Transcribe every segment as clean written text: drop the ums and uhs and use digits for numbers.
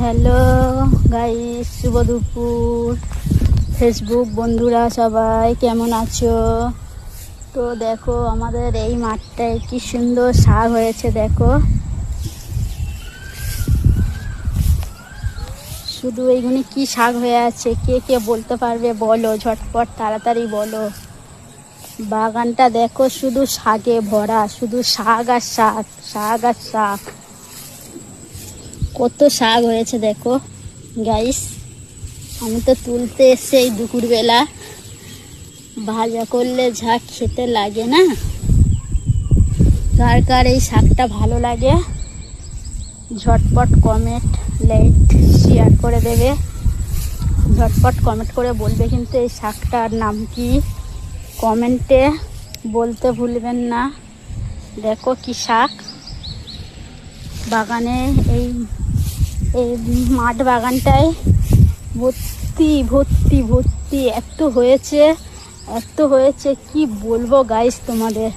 Hello guys, শুভ দুপুর। Facebook বন্ধুরা সবাই কেমন আছো? তো দেখো আমাদের এই মাঠটায় কি সুন্দর শাক হয়েছে। দেখো শুধু এইগুলি কি শাক হয়ে আছে, কে কে বলতে পারবে বলো, ঝটপট তাড়াতাড়ি বলো। বাগানটা দেখো শুধু শাকে ভরা, শুধু শাক আর শাক, শাক আর শাক। কত শাক হয়েছে দেখো গাইস। আমি তো তুলতে এসছি এই দুপুরবেলা, ভাজা করলে যা খেতে লাগে না। কার কার এই শাকটা ভালো লাগে ঝটপট কমেন্ট, লাইক, শেয়ার করে দেবে। ঝটপট কমেন্ট করে বলবে কিন্তু এই শাকটার নাম কি, কমেন্টে বলতে ভুলবেন না। দেখো কি শাক বাগানে, এই এই মাঠ বাগানটায় ভর্তি ভর্তি ভর্তি এত হয়েছে, এত হয়েছে কি বলবো গাইস তোমাদের।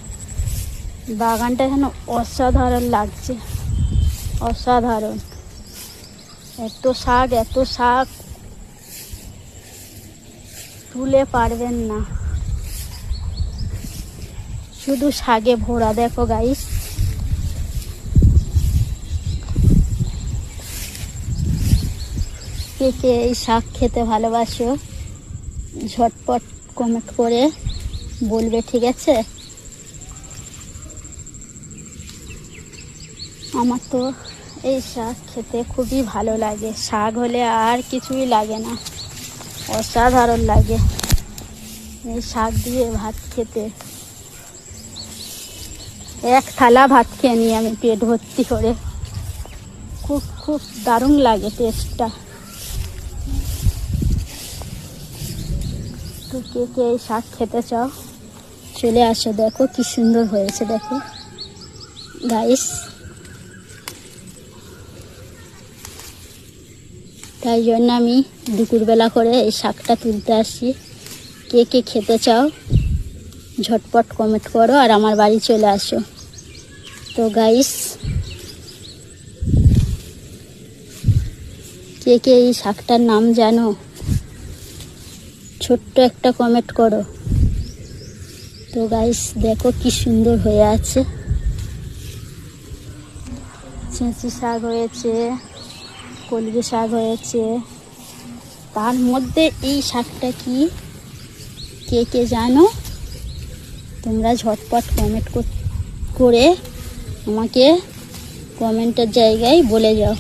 বাগানটা যেন অসাধারণ লাগছে, অসাধারণ। এত শাক, এত শাক তুলে পারবেন না, শুধু শাকে ভরা। দেখো গাইস, কে কে এই শাক খেতে ভালোবাসো ঝটপট কমেন্ট করে বলবে, ঠিক আছে? আমার তো এই শাক খেতে খুবই ভালো লাগে, শাক হলে আর কিছুই লাগে না, অসাধারণ লাগে এই শাক দিয়ে ভাত খেতে। এক থালা ভাত খেয়ে নিই আমি পেট ভর্তি করে, খুব খুব দারুণ লাগে টেস্টটা। তো কে কে এই শাক খেতে চাও চলে আসো। দেখো কি সুন্দর হয়েছে দেখো গাইস। তাই জন্য আমি দুপুরবেলা করে এই শাকটা তুলতে আসি। কে কে খেতে চাও ঝটপট কমেন্ট করো আর আমার বাড়ি চলে আসো। তো গাইস, কে কে এই শাকটার নাম জানো ছোট্ট একটা কমেন্ট করো। তো গাইস দেখো কি সুন্দর হয়ে আছে, ছেঁচি শাক হয়েছে, কলমি শাক হয়েছে, তার মধ্যে এই শাকটা কি কে কে জানো তোমরা ঝটপট কমেন্ট করে আমাকে কমেন্টের জায়গায় বলে যাও।